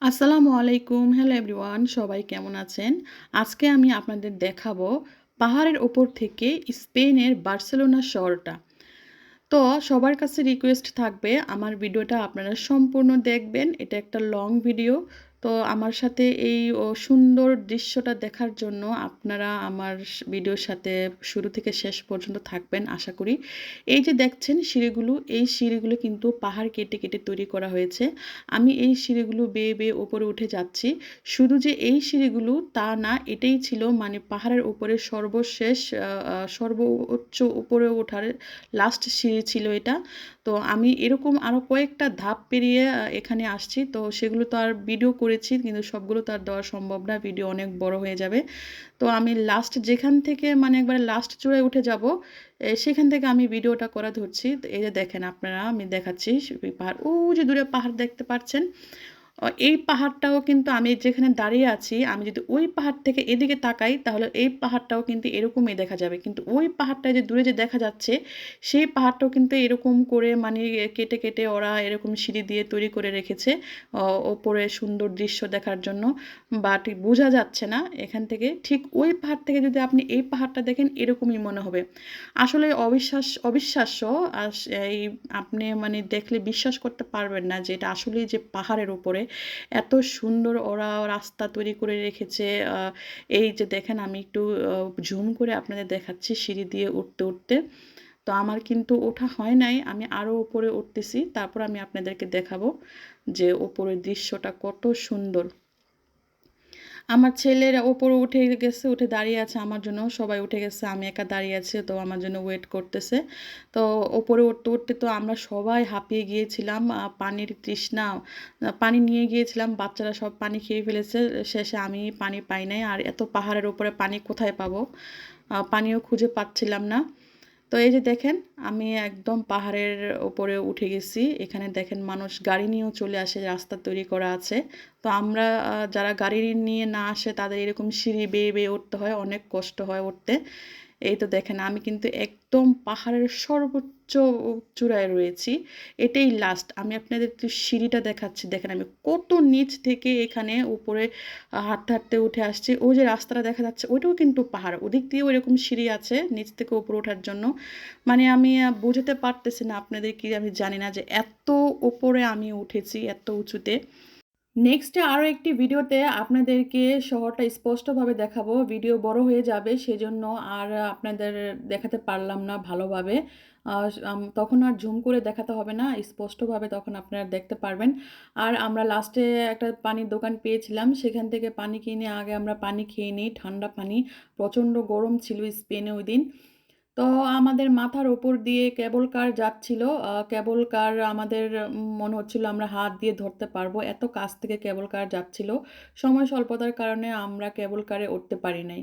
আসসালামু আলাইকুম। Hello everyone, সবাই কেমন আছেন? আজকে আমি আপনাদের দেখাবো পাহাড়ের ওপর থেকে স্পেনের বার্সেলোনা শহরটা। তো সবার কাছে রিকোয়েস্ট থাকবে আমার ভিডিওটা আপনারা সম্পূর্ণ দেখবেন। এটা একটা লং ভিডিও। তো আমার সাথে এই সুন্দর দৃশ্যটা দেখার জন্য আপনারা আমার ভিডিওর সাথে শুরু থেকে শেষ পর্যন্ত থাকবেন আশা করি। এই যে দেখছেন সিঁড়িগুলো, এই সিঁড়িগুলো কিন্তু পাহাড় কেটে, কেটে তৈরি করা হয়েছে। আমি এই সিঁড়িগুলো বেয়ে, বেয়ে উপরে উঠে যাচ্ছি। শুধু যে এই সিঁড়িগুলো তা না, এটাই ছিল মানে পাহাড়ের উপরে সর্বশেষ সর্বোচ্চ উপরে ওঠার লাস্ট সিঁড়ি ছিল এটা। তো আমি এরকম আরও কয়েকটা ধাপ পেরিয়ে এখানে আসছি। তো সেগুলো তো আর ভিডিও করেছি কিন্তু সবগুলো তো আর দেওয়া সম্ভব না। ভিডিও অনেক বড় হয়ে যাবে। তো আমি লাস্ট যেখান থেকে মানে একবারে লাস্ট চূড়ায় উঠে যাব, সেখান থেকে আমি ভিডিওটা করা ধরছি। তো এই যে দেখেন আপনারা, আমি দেখাচ্ছি পাহাড়। ওই যে দূরে পাহাড় দেখতে পাচ্ছেন? এই পাহাড়টাও কিন্তু আমি যেখানে দাঁড়িয়ে আছি, আমি যদি ওই পাহাড় থেকে এদিকে তাকাই তাহলে এই পাহাড়টাও কিন্তু এরকমই দেখা যাবে। কিন্তু ওই পাহাড়টা যে দূরে যে দেখা যাচ্ছে, সেই পাহাড়টাও কিন্তু এরকম করে মানে কেটে, কেটে ওরা এরকম সিঁড়ি দিয়ে তৈরি করে রেখেছে ওপরে সুন্দর দৃশ্য দেখার জন্য। বাট বোঝা যাচ্ছে না এখান থেকে। ঠিক ওই পাহাড় থেকে যদি আপনি এই পাহাড়টা দেখেন এরকমই মনে হবে। আসলে অবিশ্বাস্য। আস এই আপনি মানে দেখলে বিশ্বাস করতে পারবেন না যে এটা আসলেই যে পাহাড়ের উপরে এত সুন্দর ওরা রাস্তা তৈরি করে রেখেছে। এই যে দেখেন, আমি একটু জুম করে আপনাদের দেখাচ্ছি সিঁড়ি দিয়ে উঠতে, উঠতে। তো আমার কিন্তু ওঠা হয় নাই। আমি আরও উপরে উঠতেছি। তারপর আমি আপনাদেরকে দেখাবো যে উপরের দৃশ্যটা কত সুন্দর। আমার ছেলেরা ওপরে উঠে গেছে, উঠে দাঁড়িয়ে আছে আমার জন্য। সবাই উঠে গেছে, আমি একা দাঁড়িয়ে আছি। তো আমার জন্য ওয়েট করতেছে। তো ওপরে উঠতে, উঠতে তো আমরা সবাই হাঁপিয়ে গিয়েছিলাম। পানির তৃষ্ণা, পানি নিয়ে গিয়েছিলাম। বাচ্চারা সব পানি খেয়ে ফেলেছে। শেষে আমি পানি পাই নাই। আর এত পাহাড়ের উপরে পানি কোথায় পাবো? পানিও খুঁজে পাচ্ছিলাম না। তো এই যে দেখেন, আমি একদম পাহাড়ের উপরে উঠে গেছি। এখানে দেখেন মানুষ গাড়ি নিয়েও চলে আসে, রাস্তা তৈরি করা আছে। তো আমরা যারা গাড়ি নিয়ে না আসে তাদের এরকম সিঁড়ি বেয়ে, বেয়ে উঠতে হয়। অনেক কষ্ট হয় উঠতে। এই তো দেখেন, আমি কিন্তু একদম পাহাড়ের সর্বোচ্চ চূড়ায় রয়েছি। এটাই লাস্ট। আমি আপনাদের একটু সিঁড়িটা দেখাচ্ছি। দেখেন আমি কত নিচ থেকে এখানে উপরে হাঁটতে, হাঁটতে উঠে আসছি। ওই যে রাস্তাটা দেখা যাচ্ছে ওইটাও কিন্তু পাহাড়। ওদিক দিয়েও এরকম সিঁড়ি আছে নিচ থেকে উপরে ওঠার জন্য। মানে আমি বোঝাতে পারতেছি না আপনাদের, কি আমি জানি না যে এত উপরে আমি উঠেছি, এত উঁচুতে। নেক্সটে আরও একটি ভিডিওতে আপনাদেরকে শহরটা স্পষ্টভাবে দেখাবো। ভিডিও বড় হয়ে যাবে সেজন্য আর আপনাদের দেখাতে পারলাম না ভালোভাবে। তখন আর জুম করে দেখাতে হবে না, স্পষ্টভাবে তখন আপনারা দেখতে পারবেন। আর আমরা লাস্টে একটা পানির দোকান পেয়েছিলাম, সেখান থেকে পানি কিনে আগে আমরা পানি খেয়ে নিই, ঠান্ডা পানি। প্রচণ্ড গরম ছিল স্পেনে ওইদিন। তো আমাদের মাথার উপর দিয়ে কেবল কার যাচ্ছিল। কেবল কার আমাদের মনে হচ্ছিল আমরা হাত দিয়ে ধরতে পারবো। এত কাছ থেকে কেবল কার যাচ্ছিল। সময় স্বল্পতার কারণে আমরা কেবল কারে উঠতে পারি নাই।